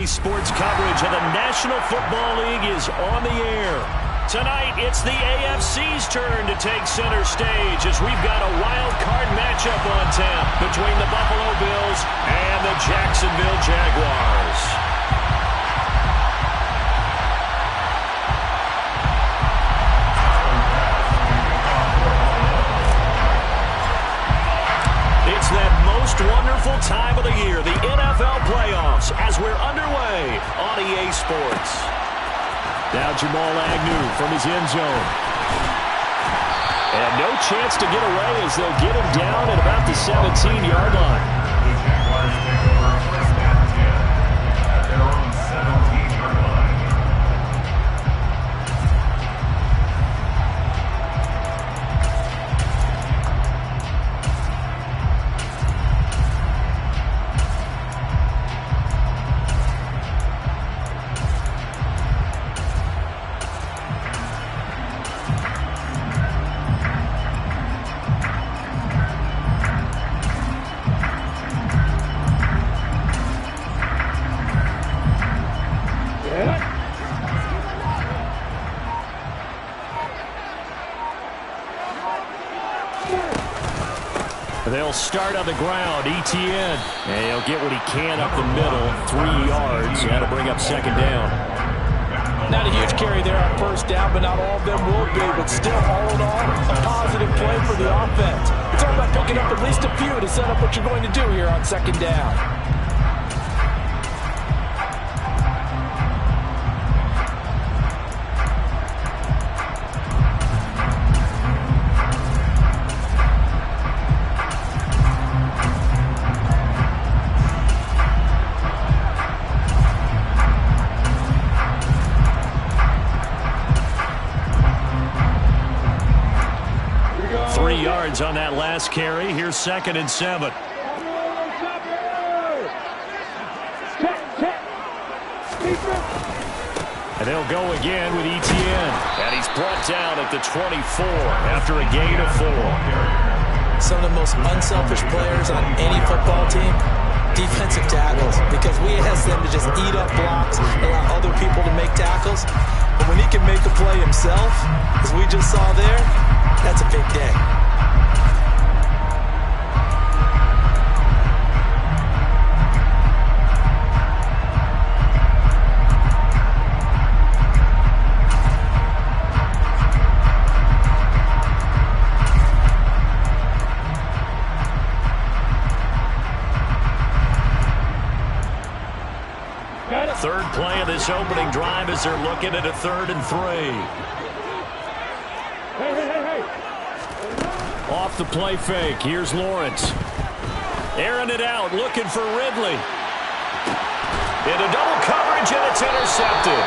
Sports coverage of the National Football League is on the air. Tonight, it's the AFC's turn to take center stage as we've got a wild card matchup on tap between the Buffalo Bills and the Jacksonville Jaguars. It's that most wonderful time of the year, the NFL playoffs, as we're underway on EA Sports. Now Jamal Agnew from his end zone. And no chance to get away as they'll get him down at about the 17-yard line. The Jaguars take over first and 10 at their own 17-yard line. They'll start on the ground. Etienne. And he'll get what he can up the middle. 3 yards. That'll bring up second down. Not a huge carry there on first down, but not all of them will be. But still, all in all, a positive play for the offense. It's all about picking up at least a few to set up what you're going to do here on second down. 3 yards on that last carry. Here's 2nd and 7. And they'll go again with Etienne. And he's brought down at the 24 after a gain of 4. Some of the most unselfish players on any football team, defensive tackles, because we ask them to just eat up blocks, allow other people to make tackles. But when he can make a play himself, as we just saw there, that's a big day. Third play of this opening drive as they're looking at a 3rd and 3. Off the play fake. Here's Lawrence. Airing it out, looking for Ridley. Into double coverage, and it's intercepted.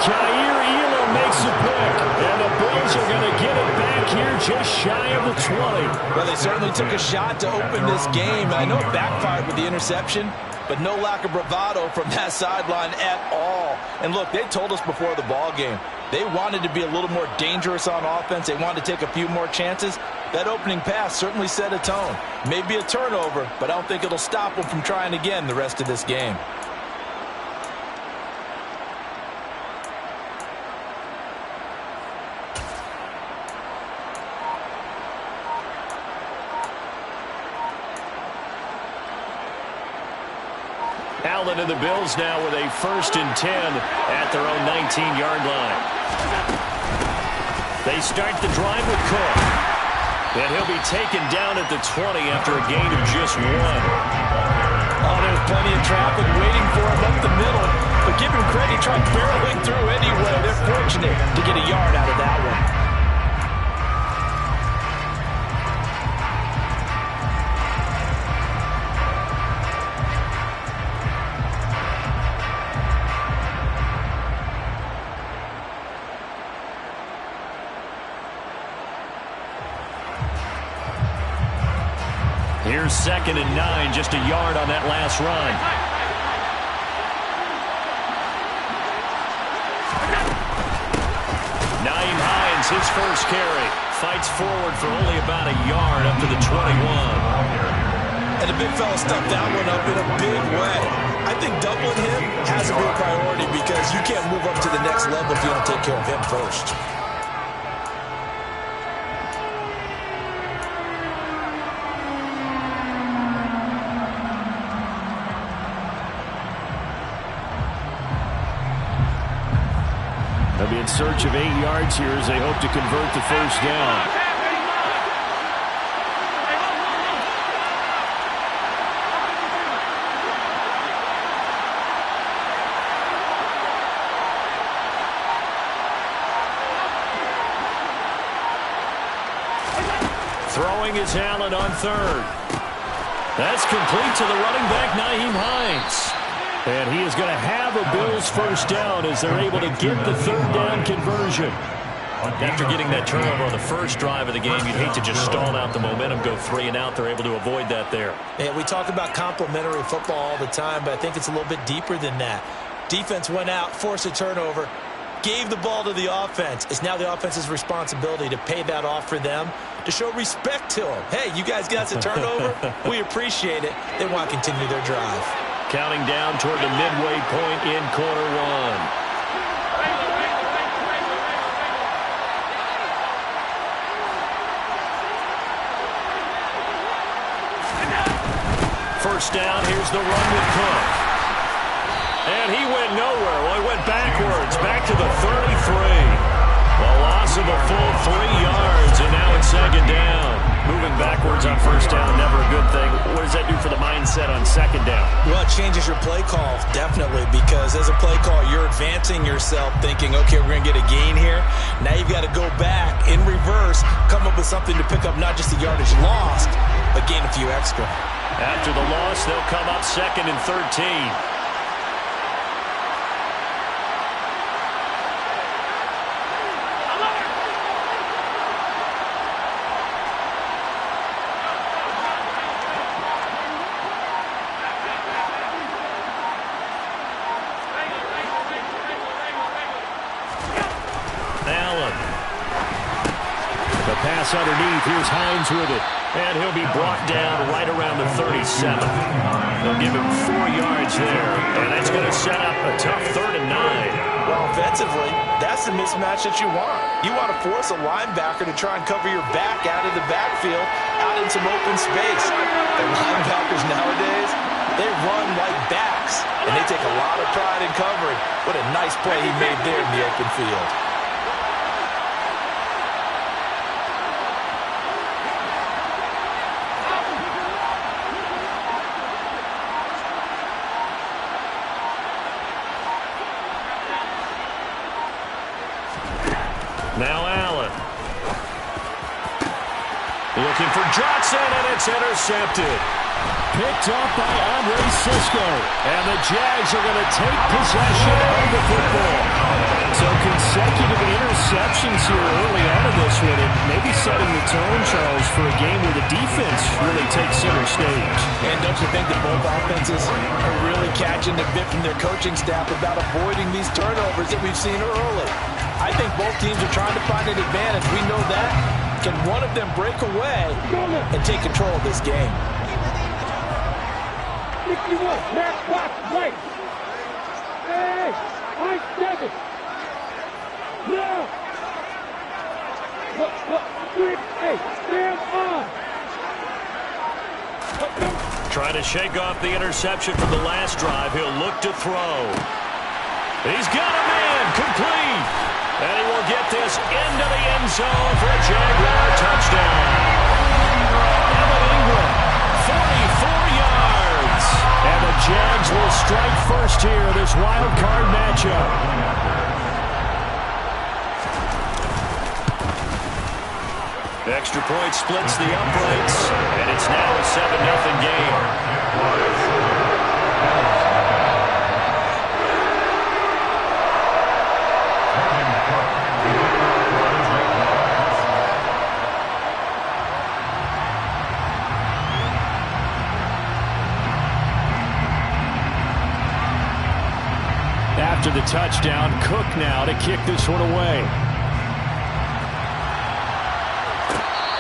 Jair Elam makes the pick, and the Bills are going to get it back here just shy of the 20. Well, they certainly took a shot to open this game. I know it backfired with the interception, but no lack of bravado from that sideline at all. And look, they told us before the ball game, they wanted to be a little more dangerous on offense. They wanted to take a few more chances. That opening pass certainly set a tone. Maybe a turnover, but I don't think it'll stop them from trying again the rest of this game. Allen and the Bills now with a 1st and 10 at their own 19-yard line. They start the drive with Cook. And he'll be taken down at the 20 after a gain of just 1. Oh, there's plenty of traffic waiting for him up the middle. But give him credit, he tried barreling through anyway. They're fortunate to get a yard out of that one. Here's 2nd and 9, just a yard on that last run. Naeem Hines, his first carry, fights forward for only about a yard up to the 21. And the big fella stuffed that one up in a big way. I I think doubling him has to be a priority because you can't move up to the next level if you don't take care of him first. They'll be in search of 8 yards here as they hope to convert the first down. Throwing is Allen on third. That's complete to the running back, Nyheim Hines. And he is going to have a Bills first down as they're able to get the third down conversion. After getting that turnover on the first drive of the game, you'd hate to just stall out the momentum, go 3 and out. They're able to avoid that there. Yeah, we talk about complementary football all the time, but I think it's a little bit deeper than that. Defense went out, forced a turnover, gave the ball to the offense. It's now the offense's responsibility to pay that off for them, to show respect to them. Hey, you guys got us a turnover? We appreciate it. They want to continue their drive. Counting down toward the midway point in quarter one. First down, here's the run with Cook. And he went nowhere. Well, he went backwards, back to the 33. A loss of a full 3 yards, and now it's second down. Moving backwards on first down, never a good thing. What does that do for the mindset on second down? Well, it changes your play call, definitely, because as a play call, you're advancing yourself thinking, okay, we're going to get a gain here. Now you've got to go back in reverse, come up with something to pick up not just the yardage lost, but gain a few extra. After the loss, they'll come up 2nd and 13. Pass underneath. Here's Hines with it. And he'll be brought down right around the 37. They'll give him 4 yards there. And that's going to set up a tough 3rd and 9. Well, offensively, that's the mismatch that you want. You want to force a linebacker to try and cover your back out of the backfield, out in some open space. The linebackers nowadays, they run like backs, and they take a lot of pride in covering. What a nice play he made there in the open field. Now Allen. Looking for Johnson, and it's intercepted. Picked up by Andre Cisco. And the Jags are going to take possession of the football. So consecutive interceptions here early on in this one, and maybe setting the tone, Charles, for a game where the defense really takes center stage. And don't you think that both offenses are really catching the bit from their coaching staff about avoiding these turnovers that we've seen early? I think both teams are trying to find an advantage. We know that. Can one of them break away and take control of this game? Right. Hey, I 7. Now. Hey, stand on. Trying to shake off the interception from the last drive. He'll look to throw. He's got him in. Complete. And he will get this into the end zone for a Jaguar touchdown. Evan Ingram, 44 yards. And the Jags will strike first here, this wild card matchup. Extra point splits the uprights, and it's now a 7-0 game. After the touchdown, Cook now to kick this one away.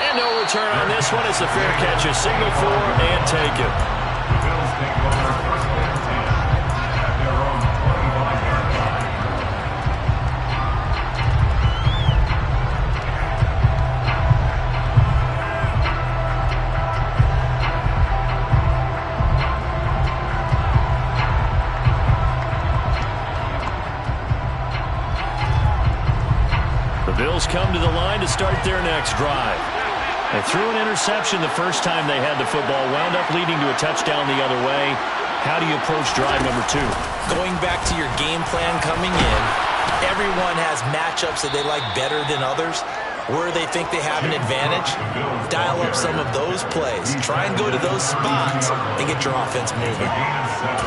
And no return on this one as the fair catch is signaled for and taken. The Bills take over 1st and 10. their next drive. They threw an interception the first time they had the football, wound up leading to a touchdown the other way. How do you approach drive number 2? Going back to your game plan coming in, everyone has matchups that they like better than others. Where they think they have an advantage, dial up some of those plays. Try and go to those spots and get your offense moving.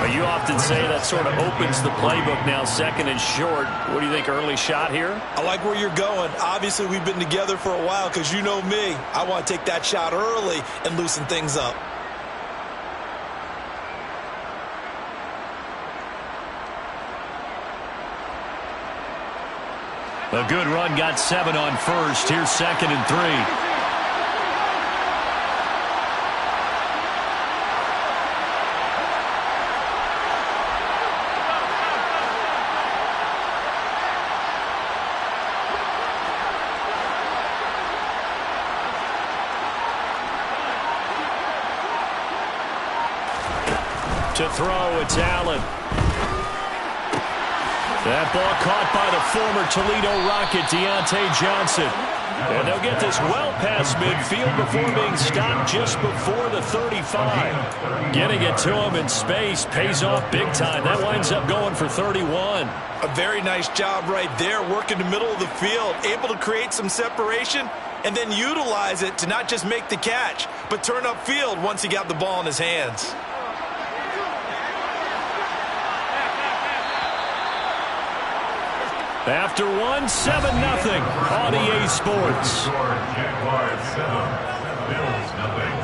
But you often say that sort of opens the playbook now, second and short. What do you think, early shot here? I like where you're going. Obviously, we've been together for a while because you know me. I want to take that shot early and loosen things up. A good run, got 7 on first. Here's 2nd and 3. To throw, it's Allen. That ball caught by the former Toledo Rocket, Deontay Johnson. And they'll get this well past midfield before being stopped just before the 35. Getting it to him in space pays off big time. That winds up going for 31. A very nice job right there, working the middle of the field, able to create some separation and then utilize it to not just make the catch, but turn upfield once he got the ball in his hands. After 1, 7-0 on EA Sports. Jaguars 7, Bills 0.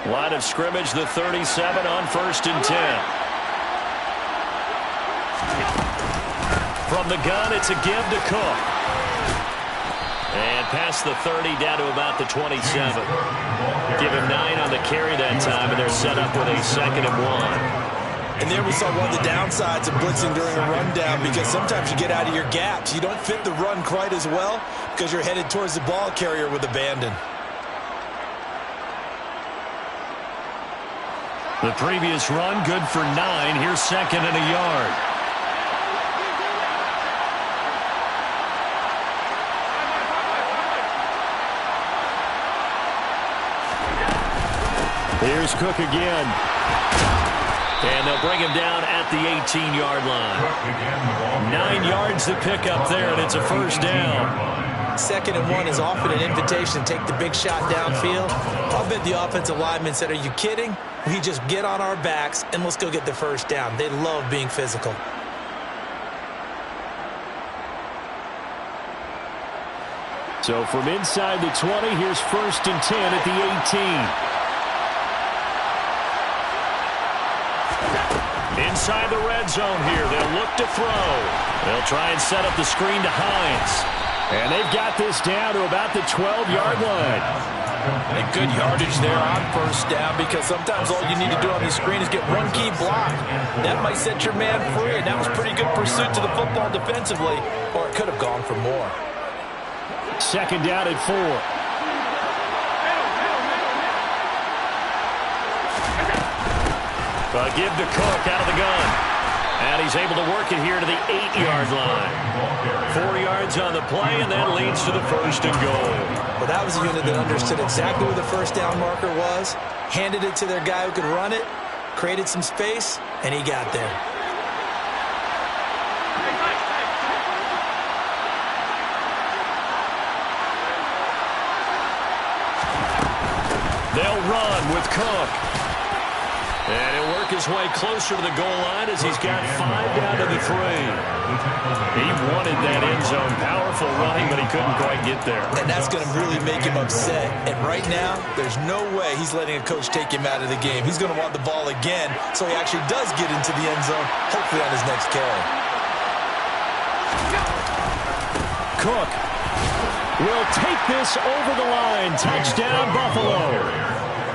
Line of scrimmage, the 37 on 1st and 10. From the gun, it's a give to Cook. And past the 30 down to about the 27. Give him 9 on the carry that time, and they're set up with a 2nd and 1. And there we saw one of the downsides of blitzing during a rundown, because sometimes you get out of your gaps. You don't fit the run quite as well because you're headed towards the ball carrier with abandon. The previous run, good for 9. Here's 2nd and a yard. Here's Cook again. And they'll bring him down at the 18-yard line. 9 yards to pick up there, and it's a 1st down. 2nd and 1 is often an invitation to take the big shot downfield. I'll bet the offensive lineman said, are you kidding? We just get on our backs and let's go get the 1st down. They love being physical. So from inside the 20, here's 1st and 10 at the 18. Inside the red zone here, they'll look to throw. They'll try and set up the screen to Hines. And they've got this down to about the 12-yard line. A good yardage there on 1st down, because sometimes all you need to do on the screen is get one key block. That might set your man free, and that was pretty good pursuit to the football defensively, or it could have gone for more. 2nd down at 4. A give to Cook out of the gun. And he's able to work it here to the 8-yard line. 4 yards on the play, and that leads to the 1st and goal. Well, that was a unit that understood exactly where the 1st down marker was, handed it to their guy who could run it, created some space, and he got there. They'll run with Cook. And he'll work his way closer to the goal line as he's got 5 down to the 3. He wanted that end zone. Powerful running, but he couldn't quite get there. And that's going to really make him upset. And right now, there's no way he's letting a coach take him out of the game. He's going to want the ball again, so he actually does get into the end zone, hopefully on his next carry. Cook will take this over the line. Touchdown, Buffalo.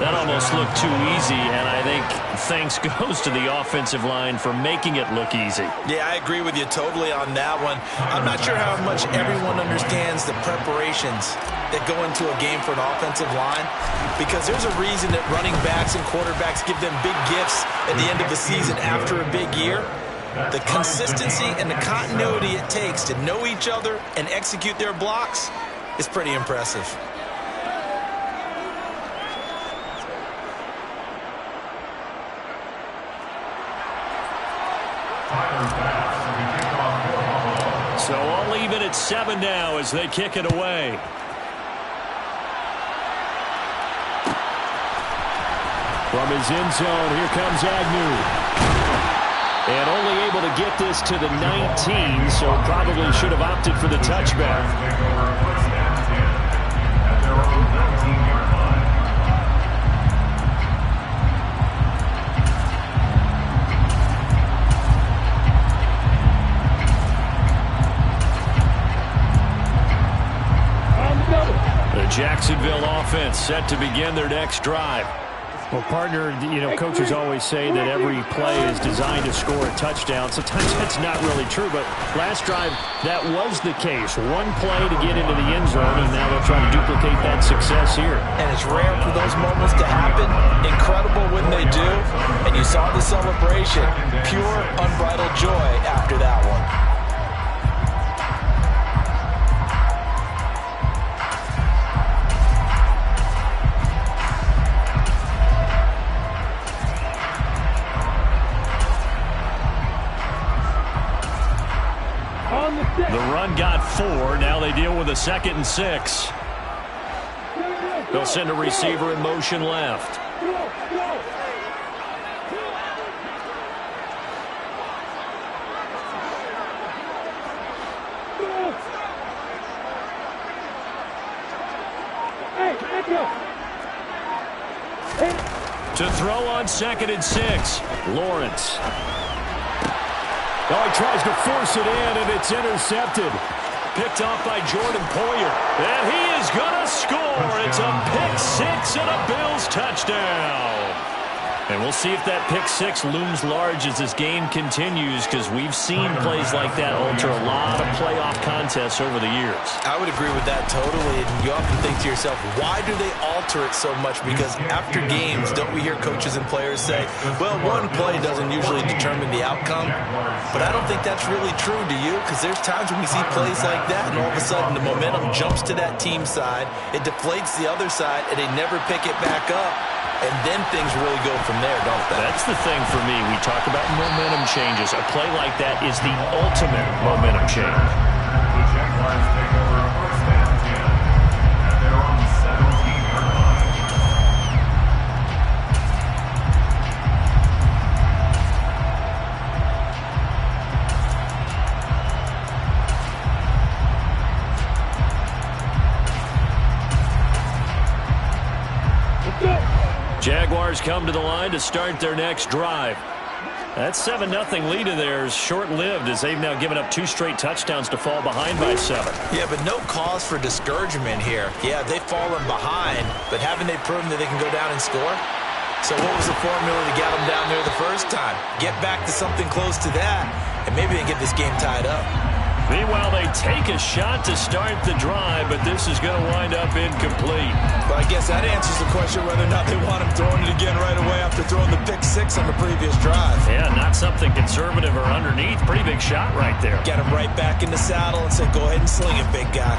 That almost looked too easy, and I think thanks goes to the offensive line for making it look easy. Yeah, I agree with you totally on that one. I'm not sure how much everyone understands the preparations that go into a game for an offensive line, because there's a reason that running backs and quarterbacks give them big gifts at the end of the season after a big year. The consistency and the continuity it takes to know each other and execute their blocks is pretty impressive. So all even at 7 now as they kick it away. From his end zone, here comes Agnew. And only able to get this to the 19, so probably should have opted for the touchback. The Jacksonville offense set to begin their next drive. Well, partner, coaches always say that every play is designed to score a touchdown. Sometimes that's not really true, but last drive, that was the case. One play to get into the end zone, and now they'll try to duplicate that success here. And it's rare for those moments to happen. Incredible when they do. And you saw the celebration. Pure, unbridled joy after that one. The run got 4. Now they deal with a 2nd and 6. They'll send a receiver in motion left. To throw on 2nd and 6. Lawrence. Oh, he tries to force it in, and it's intercepted. Picked off by Jordan Poyer. And he is going to score. It's a pick 6 and a Bills touchdown. And we'll see if that pick 6 looms large as this game continues, because we've seen plays like that alter a lot of playoff contests over the years. I would agree with that totally. And you often think to yourself, why do they alter it so much? Because after games, don't we hear coaches and players say, well, one play doesn't usually determine the outcome. But I don't think that's really true, do you? Because there's times when we see plays like that, and all of a sudden the momentum jumps to that team side. It deflates the other side, and they never pick it back up. And then things really go from there, don't they? That's the thing for me. We talk about momentum changes. A play like that is the ultimate momentum change. The Jaguars take over 1st and 10 at their own 17-yard line. Jaguars come to the line to start their next drive. That 7-0 lead of theirs short-lived, as they've now given up 2 straight touchdowns to fall behind by 7. Yeah, but no cause for discouragement here. Yeah, they've fallen behind, but haven't they proven that they can go down and score? So what was the formula to get them down there the first time? Get back to something close to that, and maybe they can get this game tied up. Meanwhile, they take a shot to start the drive, but this is going to wind up incomplete. But I guess that answers the question whether or not they want him throwing it again right away after throwing the pick 6 on the previous drive. Yeah, not something conservative or underneath. Pretty big shot right there. Get him right back in the saddle and say, go ahead and sling it, big guy.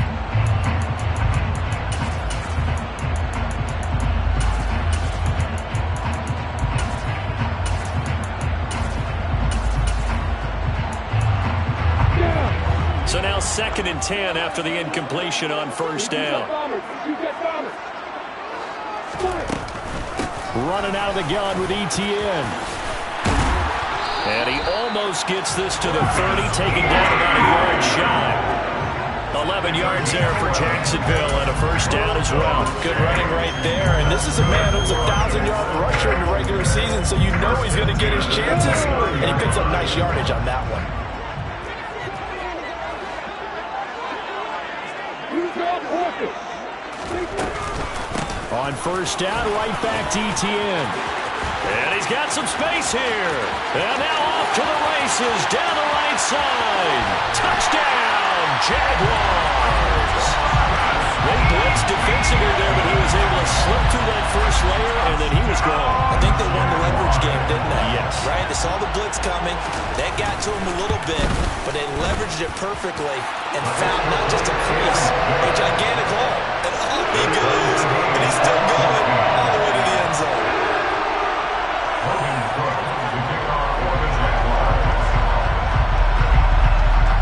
So now 2nd and 10 after the incompletion on 1st down. Running out of the gun with ETN. And he almost gets this to the 30, taken down about a yard shy. 11 yards there for Jacksonville and a 1st down as well. Good running right there. And this is a man who's a 1,000-yard rusher in the regular season, so you know he's going to get his chances. And he picks up nice yardage on that one. On first down, right back to ETN. And he's got some space here. And now off to the races down the right side. Touchdown, Jaguars. They blitzed defensively there, but he was able to slip through that first layer, and then he was gone. I think they won the leverage game, didn't they? Yes. Right? They saw the blitz coming. That got to him a little bit, but they leveraged it perfectly and found not just a crease, a gigantic hole. And off he goes. And he's still going all the way to the end zone.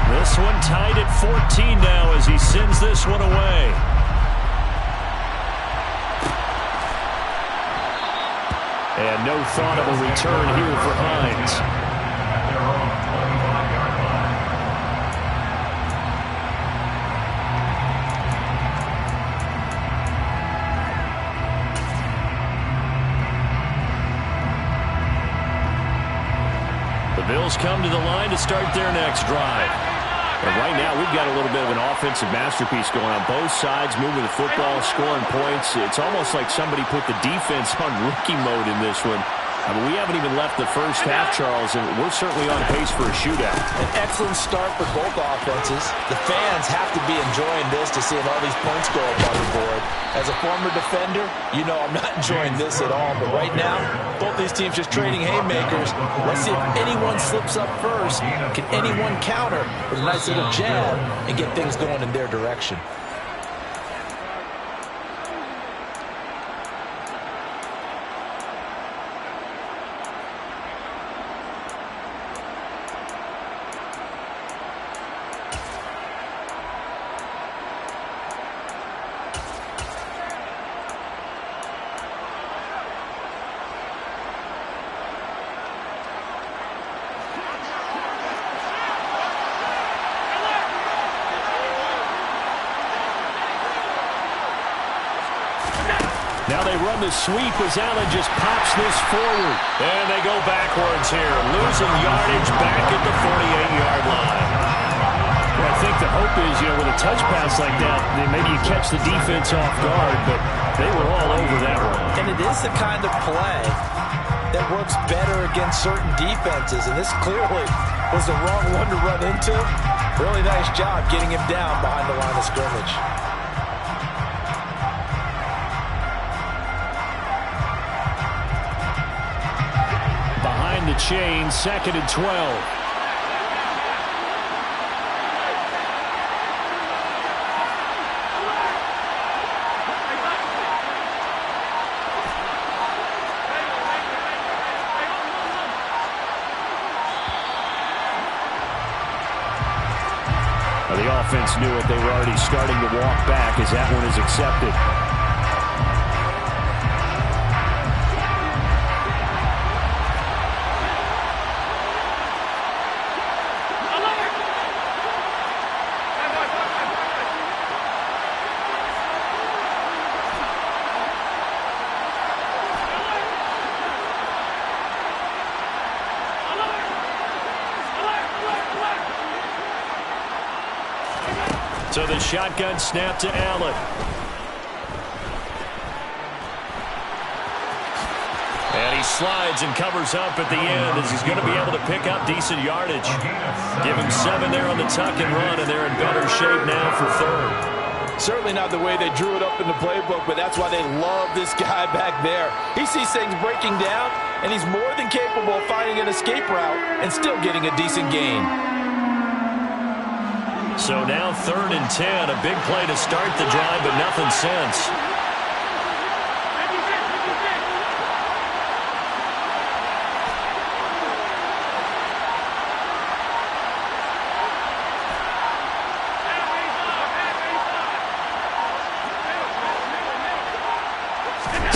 This one tied at 14 now as he sends this one away. And no thought of a return here for Hines. The Bills come to the line to start their next drive. And right now, we've got a little bit of an offensive masterpiece going on. Both sides moving the football, scoring points. It's almost like somebody put the defense on rookie mode in this one. I mean, we haven't even left the first half, Charles, and we're certainly on pace for a shootout. An excellent start for both offenses. The fans have to be enjoying this to seeing all these points go up on the board. As a former defender, you know I'm not enjoying this at all. But right now, both these teams just trading haymakers. Let's see if anyone slips up first. Can anyone counter with a nice little jab and get things going in their direction? Now they run the sweep as Allen just pops this forward. And they go backwards here, losing yardage back at the 48-yard line. Well, I think the hope is, with a touch pass like that, maybe you catch the defense off guard, but they were all over that one. And it is the kind of play that works better against certain defenses, and this clearly was the wrong one to run into. Really nice job getting him down behind the line of scrimmage. The chain, 2nd and 12. Well, the offense knew it. They were already starting to walk back as that one is accepted. So the shotgun snap to Allen. And he slides and covers up at the end as he's going to be able to pick up decent yardage. Give him 7 there on the tuck and run, and they're in better shape now for 3rd. Certainly not the way they drew it up in the playbook, but that's why they love this guy back there. He sees things breaking down, and he's more than capable of finding an escape route and still getting a decent gain. So now 3rd and 10, a big play to start the drive, but nothing since.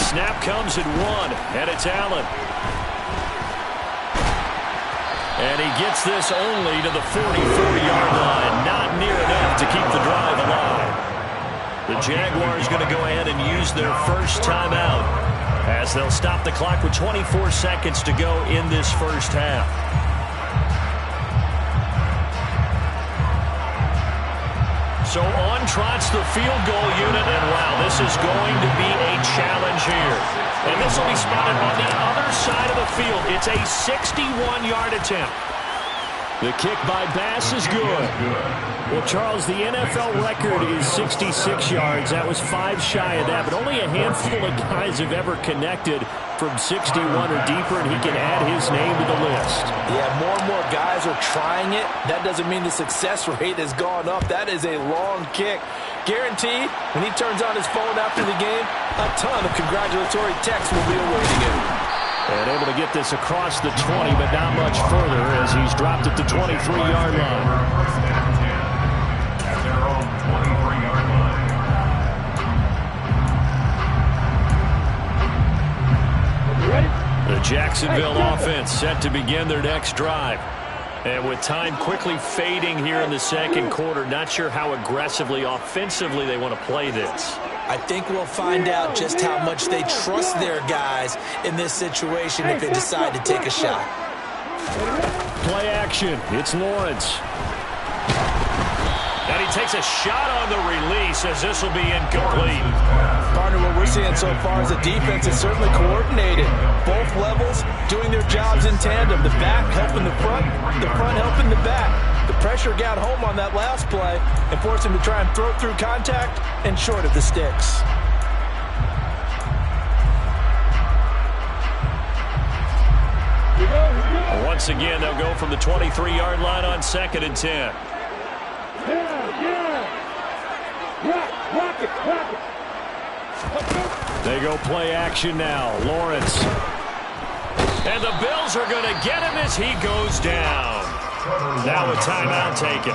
Snap comes at 1, and it's Allen. And he gets this only to the 44-yard line. Not near enough to keep the drive alive. The Jaguars going to go ahead and use their first timeout as they'll stop the clock with 24 seconds to go in this first half. So on trots the field goal unit, and wow, this is going to be a challenge here. And this will be spotted on the other side of the field. It's a 61-yard attempt. The kick by Bass is good. Well, Charles, the NFL record is 66 yards. That was 5 shy of that, but only a handful of guys have ever connected from 61 or deeper, and he can add his name to the list. Yeah, more and more guys are trying it. That doesn't mean the success rate has gone up. That is a long kick. Guaranteed, when he turns on his phone after the game, a ton of congratulatory texts will be awaiting him. And able to get this across the 20, but not much further as he's dropped at the 23-yard line. First and 10 at their own 23-yard line. Ready? The Jacksonville offense set to begin their next drive. And with time quickly fading here in the second quarter, not sure how aggressively, offensively they want to play this. I think we'll find out just how much they trust their guys in this situation if they decide to take a shot. Play action. It's Lawrence. And he takes a shot on the release as this will be incomplete. Partner, what we're seeing so far is the defense is certainly coordinated. Both levels doing their jobs in tandem. The back helping the front helping the back. The pressure got home on that last play and forced him to try and throw through contact and short of the sticks. Once again, they'll go from the 23-yard line on 2nd and 10. Yeah. Rock it. They go play action now. Lawrence. And the Bills are going to get him as he goes down. Now a timeout taken.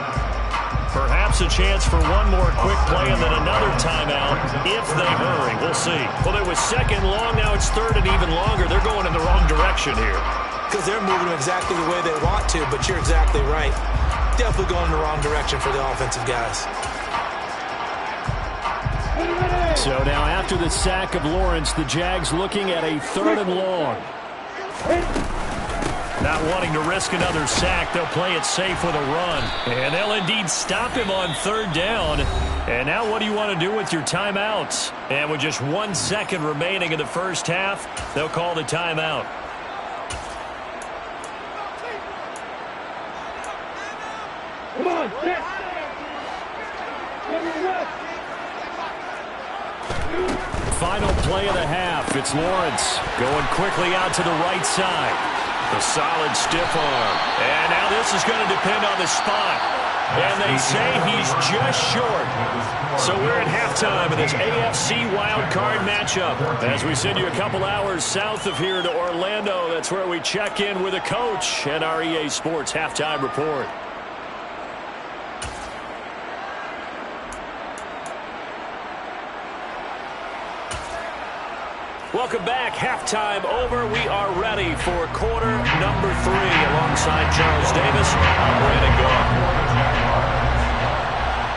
Perhaps a chance for one more quick play and then another timeout if they hurry. We'll see. Well, it was second long. Now it's third and even longer. They're going in the wrong direction here. Because they're moving exactly the way they want to, but you're exactly right. Definitely going in the wrong direction for the offensive guys. So now after the sack of Lawrence, the Jags looking at a 3rd and long. Not wanting to risk another sack, they'll play it safe with a run. And they'll indeed stop him on 3rd down. And now what do you want to do with your timeouts? And with just 1 second remaining in the first half, they'll call the timeout. Come on, set. Final play of the half. It's Lawrence going quickly out to the right side. A solid stiff arm. And now this is going to depend on the spot. And they say he's just short. So we're at halftime of this AFC Wildcard matchup. As we send you a couple hours south of here to Orlando, that's where we check in with a coach and our EA Sports Halftime Report. Welcome back. Halftime over. We are ready for quarter number 3 alongside Charles Davis. I'm Brandon Gaw.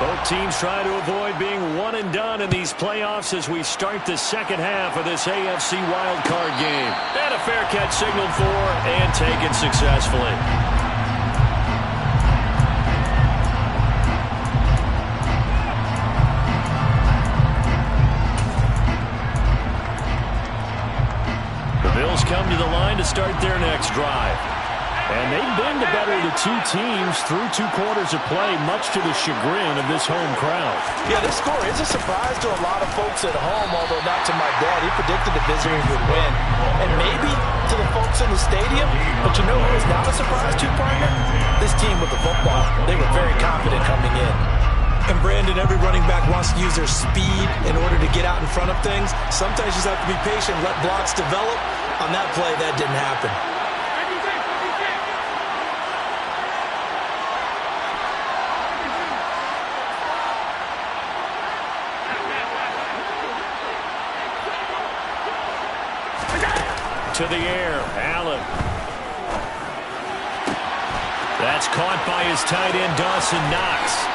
Both teams trying to avoid being one and done in these playoffs as we start the second half of this AFC wildcard game. And a fair catch signaled for and taken successfully. Bills come to the line to start their next drive. And they've been the better of the two teams through 2 quarters of play, much to the chagrin of this home crowd. Yeah, this score is a surprise to a lot of folks at home, although not to my dad. He predicted the visitors would win. And maybe to the folks in the stadium, but you know who is not a surprise to, partner? This team with the football. They were very confident coming in. And Brandon, every running back wants to use their speed in order to get out in front of things. Sometimes you just have to be patient, let blocks develop. On that play, that didn't happen. To the air, Allen. That's caught by his tight end, Dawson Knox.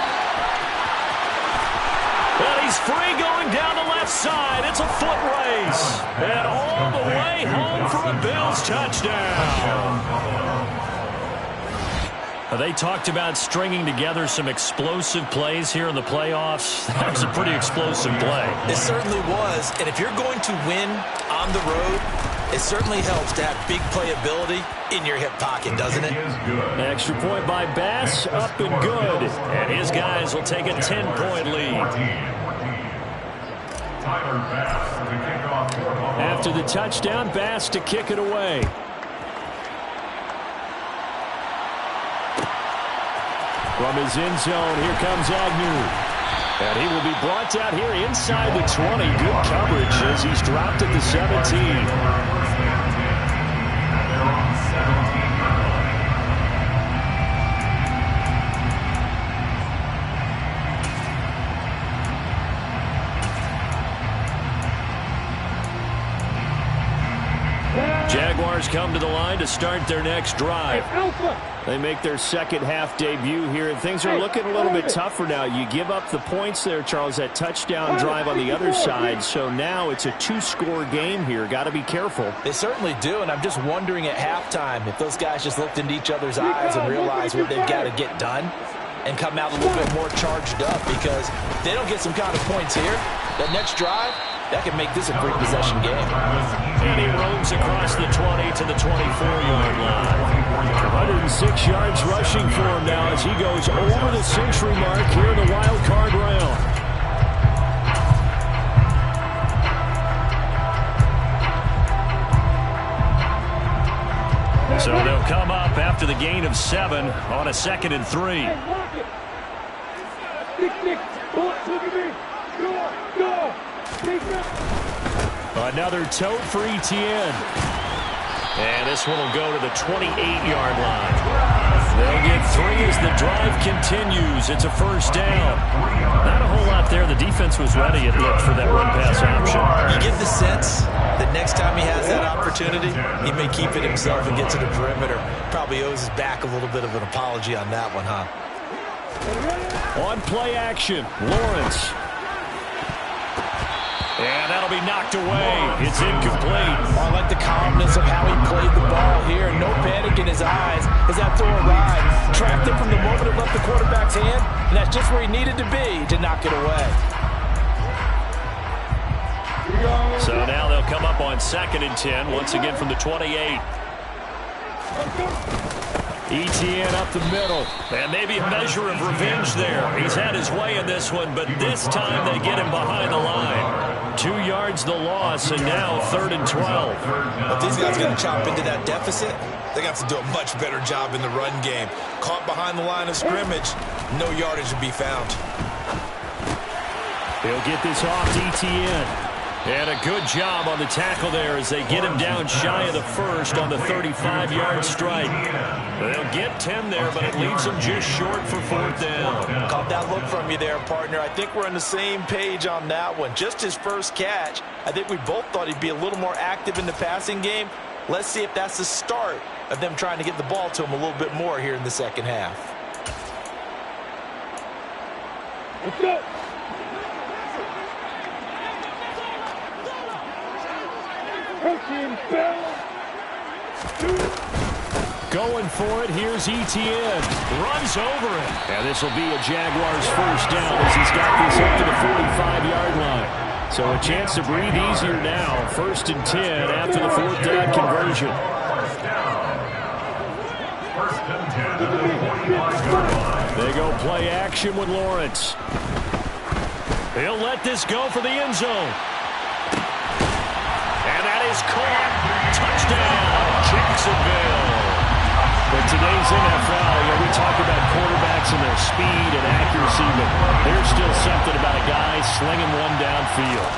And he's free going down the left side. It's a foot race. And all the way home for a Bills touchdown. They talked about stringing together some explosive plays here in the playoffs. That was a pretty explosive play. It certainly was. And if you're going to win on the road, it certainly helps to have big playability in your hip pocket, doesn't it? Extra point by Bass, up and good. And his guys will take a 10-point lead. After the touchdown, Bass to kick it away. From his end zone, here comes Agnew. And he will be brought down here inside the 20. Good coverage as he's dropped at the 17. Jaguars come to the line to start their next drive. They make their second half debut here, and things are looking a little bit tougher now. You give up the points there, Charles, that touchdown drive on the other side. So now it's a two-score game here. Got to be careful. They certainly do, and I'm just wondering at halftime if those guys just looked into each other's eyes and realized what they've got to get done and come out a little bit more charged up, because if they don't get some kind of points here, that next drive, that could make this a free possession game. And he roams across the 20 to the 24-yard line. 106 yards rushing for him now as he goes over the century mark here in the wild card round. So they'll come up after the gain of 7 on a 2nd and 3. Another tote for Etienne. And this one will go to the 28-yard line. They'll get 3 as the drive continues. It's a first down. Not a whole lot there. The defense was ready, it looked, for that run-pass option. You get the sense that next time he has that opportunity, he may keep it himself and get to the perimeter. Probably owes his back a little bit of an apology on that one, huh? On play action, Lawrence. And that'll be knocked away. It's incomplete. Oh, I like the calmness of how he played the ball here. No panic in his eyes as that throw arrived. Tracked it from the moment it left the quarterback's hand, and that's just where he needed to be to knock it away. So now they'll come up on 2nd and 10, once again from the 28. Etienne up the middle, and maybe a measure of revenge there. He's had his way in this one, but this time they get him behind the line. 2 yards the loss, and now 3rd and 12. If these guys are going to chop into that deficit, they got to do a much better job in the run game. Caught behind the line of scrimmage, no yardage to be found. They'll get this off to Etienne. And a good job on the tackle there as they get him down shy of the first on the 35-yard strike. They'll get 10 there, but it leaves them just short for 4th down. Caught that look from you there, partner. I think we're on the same page on that one. Just his first catch. I think we both thought he'd be a little more active in the passing game. Let's see if that's the start of them trying to get the ball to him a little bit more here in the second half. Let's go. Going for it, here's Etienne. Runs over it. And this will be a Jaguars first down as he's got this up to the 45-yard line. So a chance to breathe easier now. 1st and 10 after the 4th down conversion. They go play action with Lawrence. He'll let this go for the end zone. And that is caught. Touchdown, Jacksonville. In today's NFL, we talk about quarterbacks and their speed and accuracy, but there's still something about a guy slinging one downfield.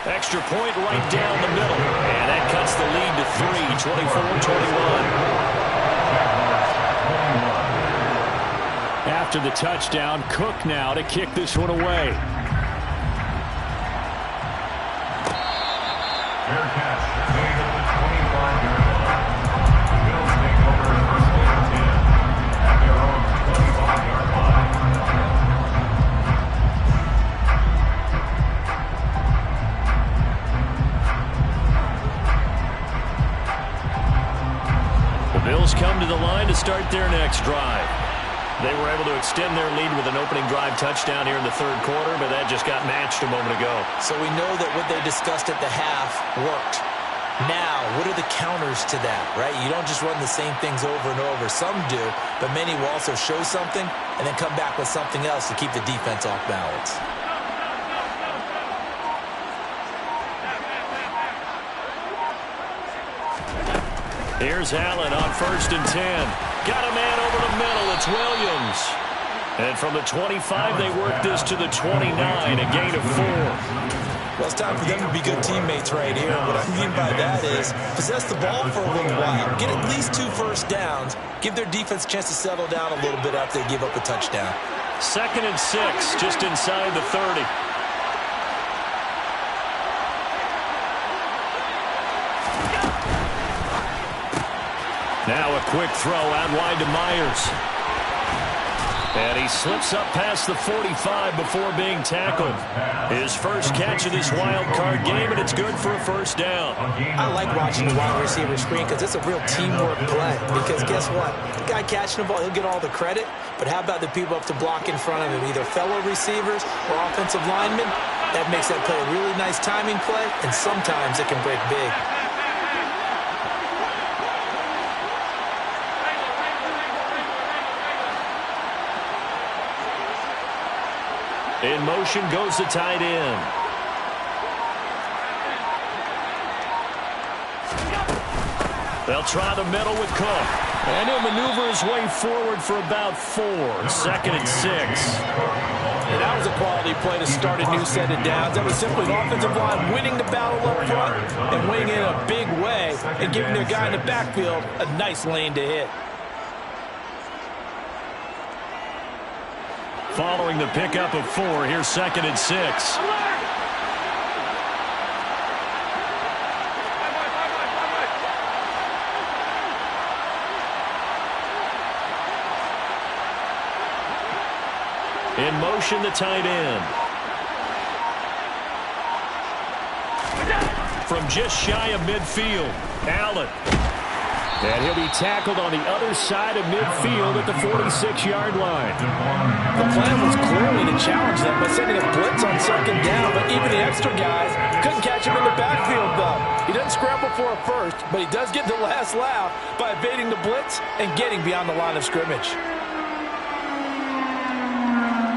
Extra point right down the middle. And that cuts the lead to 3, 24-21. After the touchdown, Cook now to kick this one away. Fair catch. Made at the 25-yard line. The Bills take over 1st and 10 at their own 25-yard line. The Bills They were able to extend their lead with an opening drive touchdown here in the third quarter, but that just got matched a moment ago. So we know that what they discussed at the half worked. Now, what are the counters to that, right? You don't just run the same things over and over. Some do, but many will also show something and then come back with something else to keep the defense off balance. Here's Allen on 1st and 10. Got a man over the middle. It's Williams. And from the 25, they work this to the 29, a gain of 4. Well, it's time for them to be good teammates right here. What I mean by that is possess the ball for a little while. Get at least 2 first downs. Give their defense a chance to settle down a little bit after they give up a touchdown. 2nd and 6, just inside the 30. Now a quick throw out wide to Myers. And he slips up past the 45 before being tackled. His first catch of this wild card game, and it's good for a first down. I like watching the wide receiver screen because it's a real teamwork play. Because guess what? The guy catching the ball, he'll get all the credit. But how about the people up to block in front of him, either fellow receivers or offensive linemen? That makes that play a really nice timing play, and sometimes it can break big. In motion goes the tight end. They'll try the middle with Cook. And he'll maneuver his way forward for about 4. 2nd and 6. And that was a quality play to start a new set of downs. That was simply the offensive line winning the battle up front and winning in a big way and giving their guy in the backfield a nice lane to hit. Following the pickup of 4, here's 2nd and 6. In motion, the tight end. From just shy of midfield, Allen. And he'll be tackled on the other side of midfield at the 46-yard line. The plan was clearly to challenge them by sending a blitz on 2nd down, but even the extra guys couldn't catch him in the backfield, though. He doesn't scramble for a first, but he does get the last laugh by evading the blitz and getting beyond the line of scrimmage.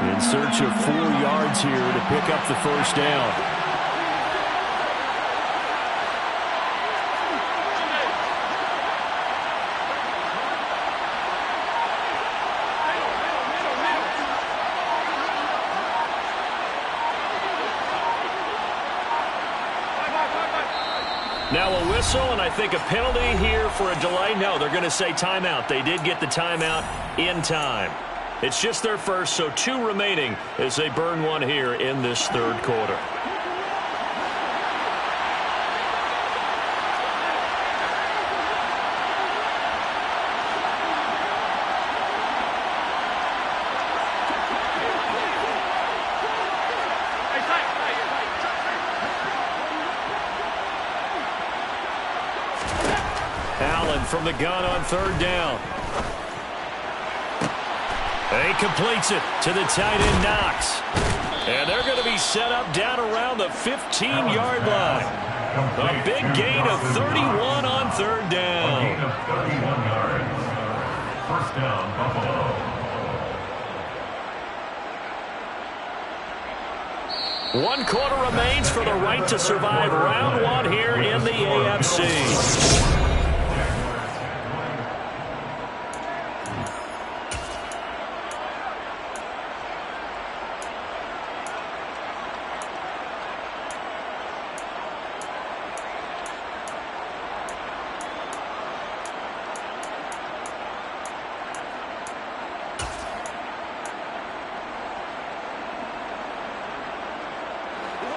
In search of 4 yards here to pick up the first down. Now a whistle, and I think a penalty here for a delay. No, they're going to say timeout. They did get the timeout in time. It's just their first, so 2 remaining as they burn one here in this third quarter. Allen from the gun on 3rd down. He completes it to the tight end, Knox. And they're going to be set up down around the 15-yard line. A big gain of 31 on 3rd down. Gain of 31 yards. First down, Buffalo. 1 quarter remains for the right to survive round 1 here in the AFC.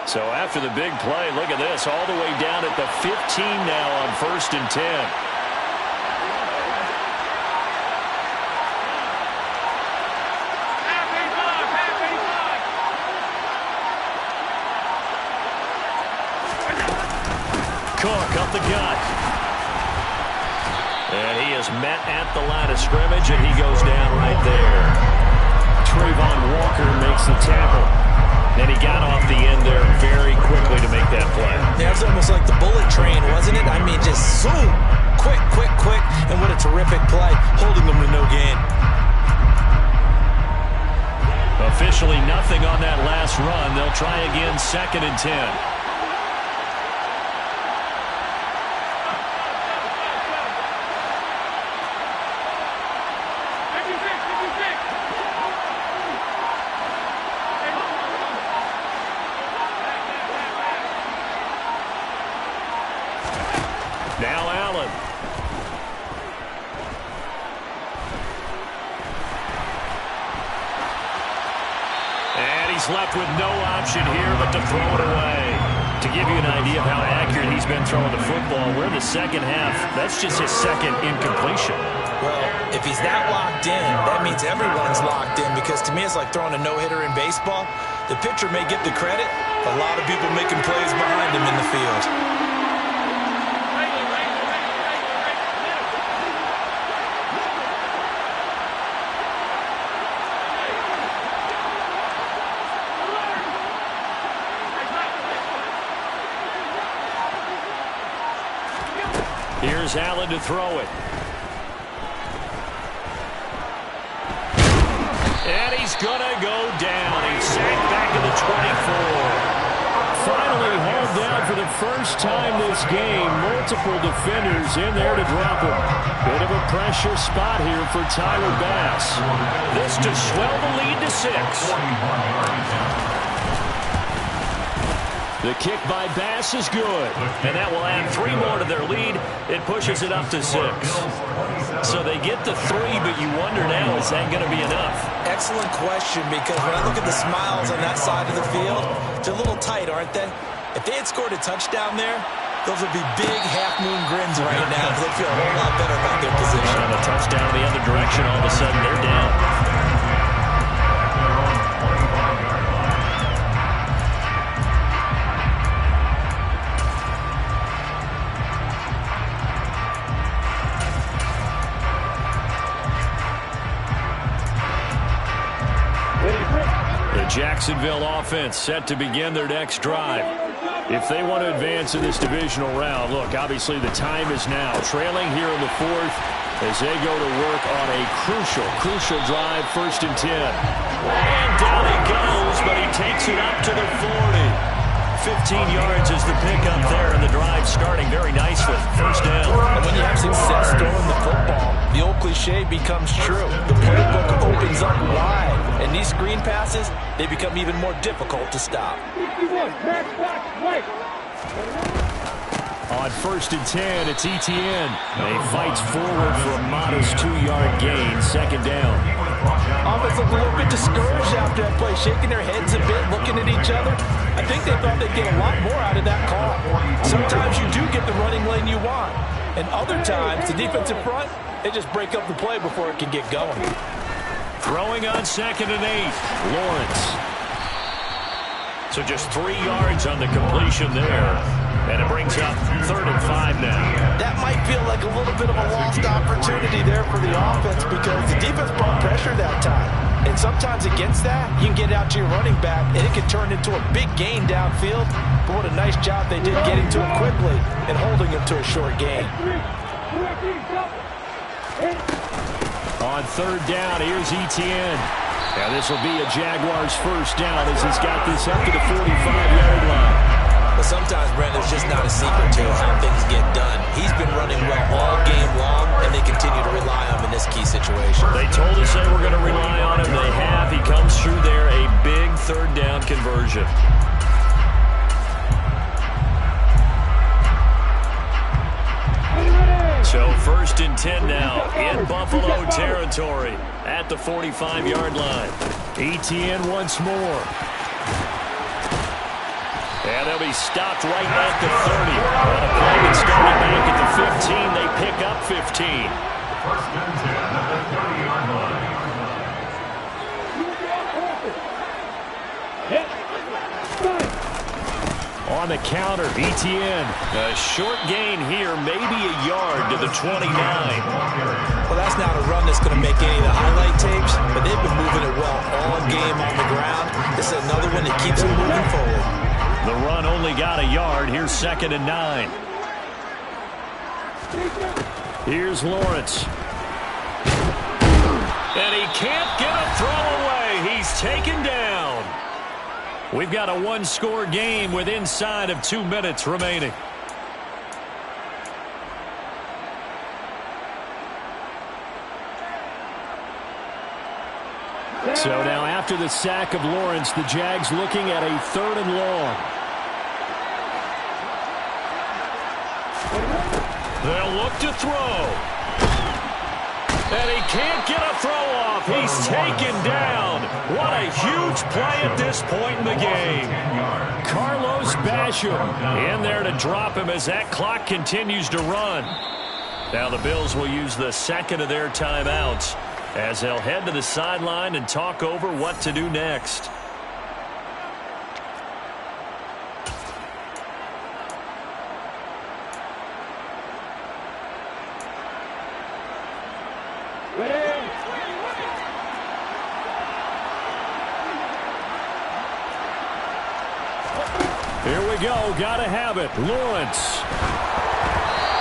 So after the big play, look at this, all the way down at the 15 now on 1st and 10. Cook up the gut. And he is met at the line of scrimmage, and he goes down right there. Boom! Quick, quick, quick, and what a terrific play, holding them to no gain. Officially nothing on that last run. They'll try again, 2nd and 10. Now Allen. And he's left with no option here but to throw it away. To give you an idea of how accurate he's been throwing the football, we're in the second half. That's just his second incompletion. Well, if he's that locked in, that means everyone's locked in, because to me it's like throwing a no-hitter in baseball. The pitcher may get the credit, a lot of people making plays behind him in the field. Here's Allen to throw it. And he's going to go down. He's sacked back to the 24. Finally hauled down for the first time this game. Multiple defenders in there to drop him. Bit of a pressure spot here for Tyler Bass. This to swell the lead to 6. The kick by Bass is good, and that will add 3 more to their lead. It pushes it up to 6. So they get the 3, but you wonder now, is that going to be enough? Excellent question, because when I look at the smiles on that side of the field, they're a little tight, aren't they? If they had scored a touchdown there, those would be big half-moon grins right now. They'll feel a whole lot better about their position. On a touchdown the other direction, all of a sudden they're down. Jacksonville offense set to begin their next drive. If they want to advance in this divisional round, look, obviously the time is now. Trailing here in the 4th as they go to work on a crucial drive, 1st and 10. And down he goes, but he takes it up to the 40. 15 yards is the pickup there, and the drive starting very nicely. 1st down. And when you have success throwing the football, the old cliche becomes true. The playbook opens up wide, and these screen passes, they become even more difficult to stop. On 1st and 10, it's Etienne. He fights forward for a modest 2-yard gain, 2nd down. Offense looked a little bit discouraged after that play, shaking their heads a bit, looking at each other. I think they thought they'd get a lot more out of that call. Sometimes you do get the running lane you want, and other times, the defensive front, they just break up the play before it can get going. Throwing on 2nd and 8, Lawrence. So just 3 yards on the completion there. And it brings up 3rd and 5 now. That might feel like a little bit of a lost opportunity there for the offense, because the defense brought pressure that time. And sometimes against that, you can get out to your running back, and it can turn into a big gain downfield. But what a nice job they did getting to him quickly and holding him to a short gain. On 3rd down, here's Etienne. Now this will be a Jaguars 1st down as he's got this up to the 45-yard line. But sometimes, Brent, there's just not a secret to how things get done. He's been running well all game long, and they continue to rely on him in this key situation. They told us they were going to rely on him. They have. He comes through there, a big 3rd down conversion. So 1st and 10 now in Buffalo territory at the 45-yard line. Etienne once more. And they'll be stopped right at the 30. On a play that started back at the 15, they pick up 15. 1st and 10 at the 30-yard line. On the counter, Etienne. A short gain here, maybe a yard to the 29. Well, that's not a run that's going to make any of the highlight tapes, but they've been moving it well all game on the ground. This is another one that keeps them moving forward. The run only got a yard. Here's 2nd and 9. Here's Lawrence. And he can't get a throw away. He's taken down. We've got a one-score game with inside of 2 minutes remaining. So now after the sack of Lawrence, the Jags looking at a 3rd and long. They'll look to throw. And he can't get a throw off. He's taken down. What a huge play at this point in the game. Carlos Basham in there to drop him as that clock continues to run. Now the Bills will use the second of their timeouts as they'll head to the sideline and talk over what to do next. Here we go. Gotta have it. Lawrence.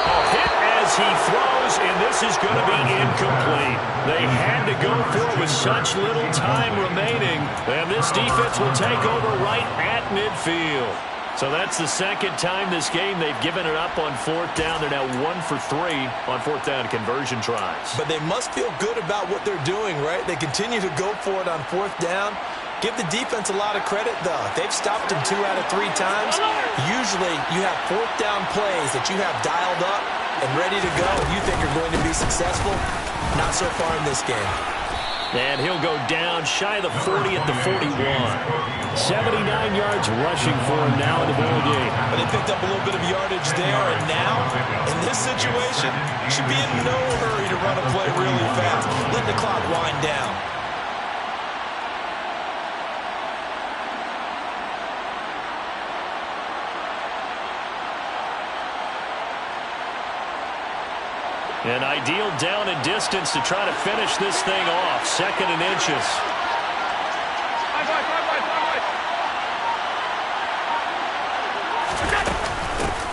A hit as he throws, and this is going to be incomplete. They had to go for it with such little time remaining, and this defense will take over right at midfield. So that's the second time this game they've given it up on 4th down. They're now 1 for 3 on 4th down conversion tries. But they must feel good about what they're doing, right? They continue to go for it on 4th down. Give the defense a lot of credit, though. They've stopped them 2 out of 3 times. Usually, you have 4th down plays that you have dialed up and ready to go, and you think are going to be successful. Not so far in this game. And he'll go down shy of the 40 at the 41. 79 yards rushing for him now in the ball game. But they picked up a little bit of yardage there, and now, in this situation, you should be in no hurry to run a play really fast. Let the clock wind down. An ideal down and distance to try to finish this thing off. 2nd and inches.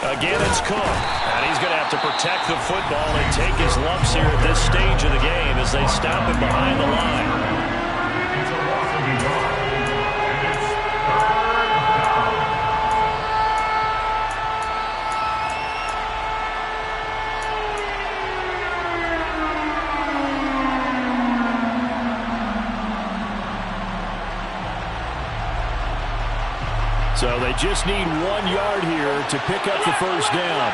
Again, it's Cook. And he's going to have to protect the football and take his lumps here at this stage of the game as they stop him behind the line. It's a loss of a yard. And it's 3rd down. So they just need 1 yard here to pick up the 1st down.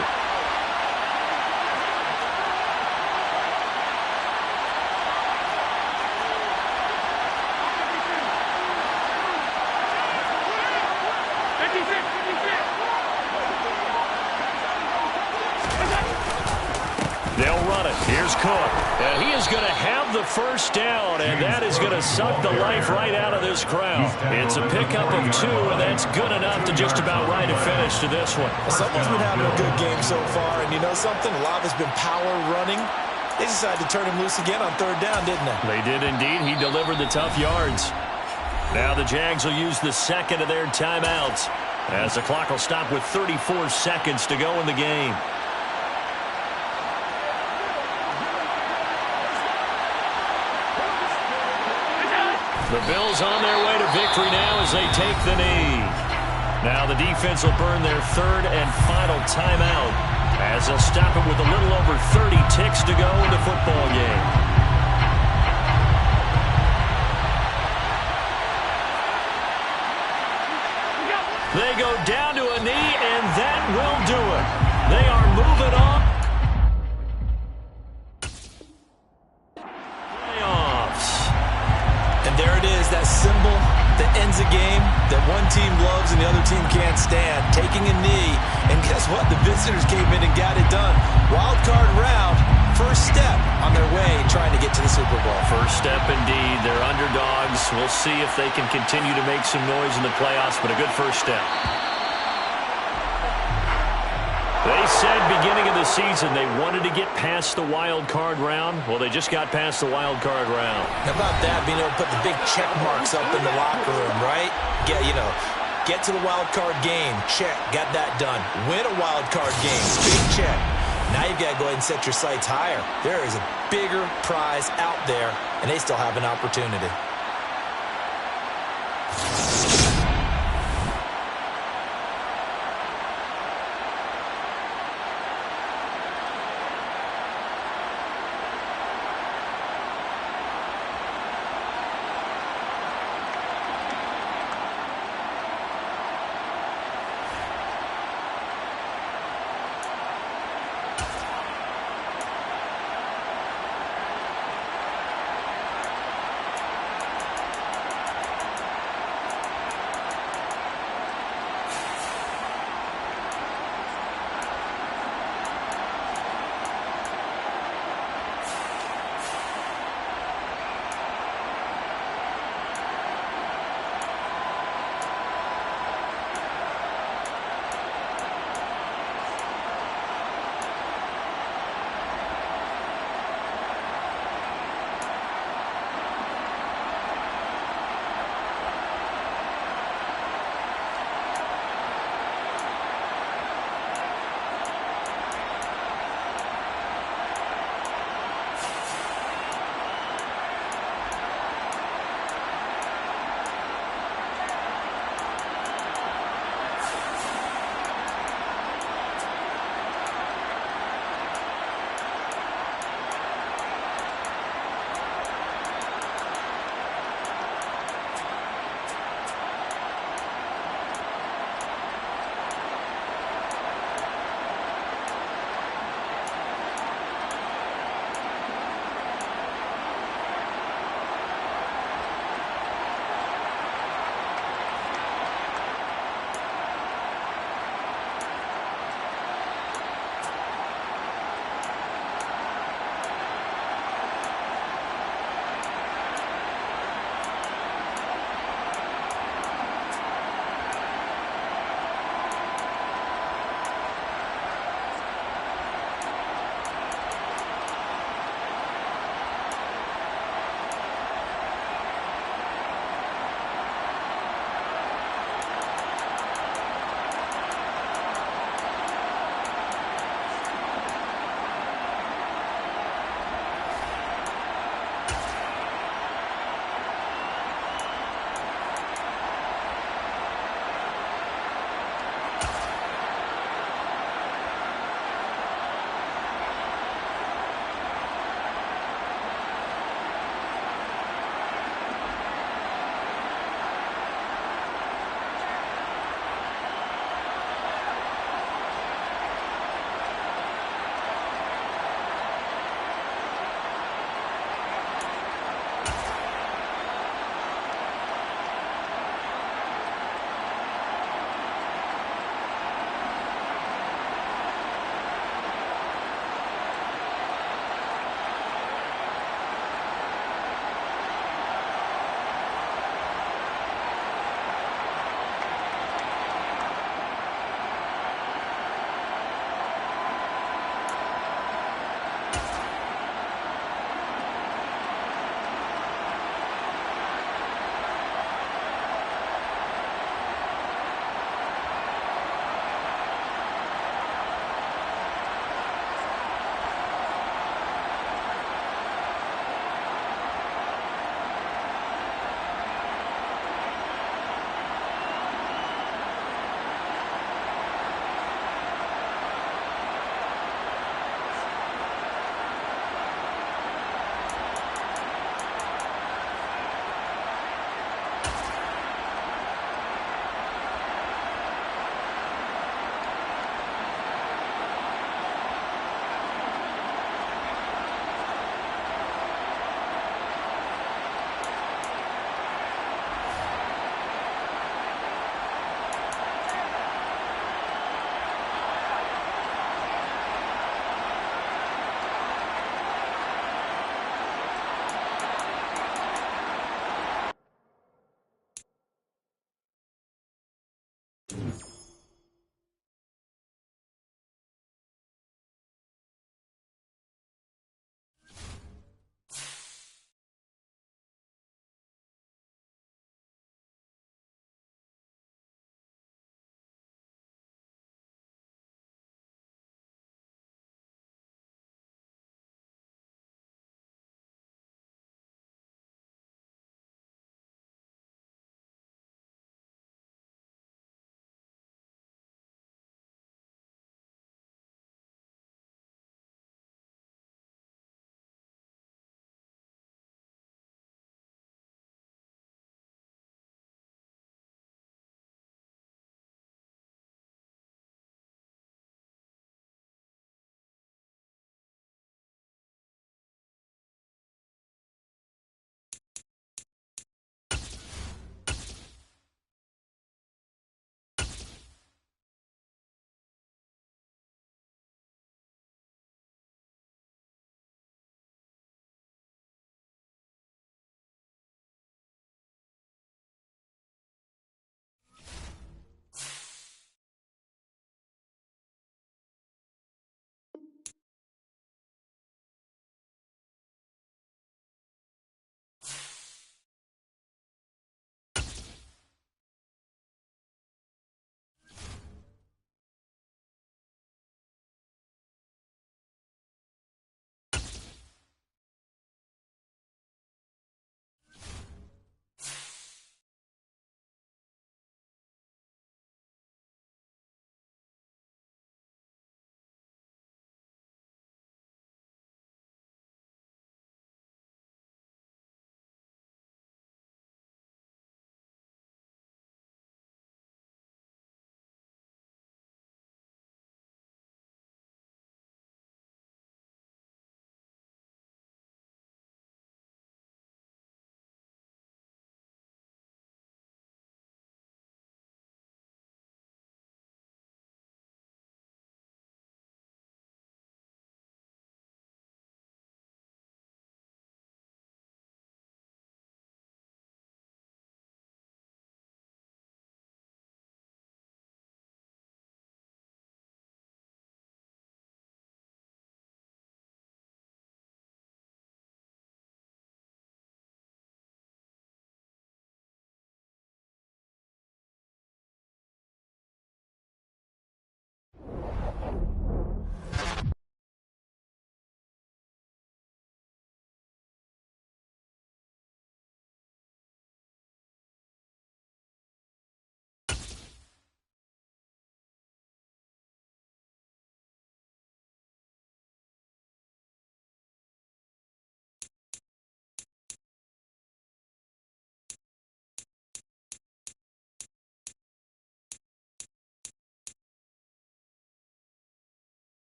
They'll run it. Here's Cook. And he is going to have the 1st down, and that is going to suck the life right out of this crowd. It's a pickup of 2, and that's good enough to just about right a finish to this one. Someone's been having a good game so far, and you know something? A lot has been power running. They decided to turn him loose again on 3rd down, didn't they? They did indeed. He delivered the tough yards. Now the Jags will use the second of their timeouts as the clock will stop with 34 seconds to go in the game. The Bills on their way to victory now as they take the knee. Now the defense will burn their 3rd and final timeout as they'll stop it with a little over 30 ticks to go in the football game. They go down to a knee, and that will do it. They are moving on. There it is, that symbol that ends a game that one team loves and the other team can't stand. Taking a knee, and guess what? The visitors came in and got it done. Wild card round, first step on their way trying to get to the Super Bowl. First step indeed. They're underdogs. We'll see if they can continue to make some noise in the playoffs, but a good first step. They said beginning of the season they wanted to get past the wild card round. Well, they just got past the wild card round. How about that, being able to put the big check marks up in the locker room, right? Get to the wild card game. Check. Got that done. Win a wild card game. Big check. Now you've got to go ahead and set your sights higher. There is a bigger prize out there, and they still have an opportunity.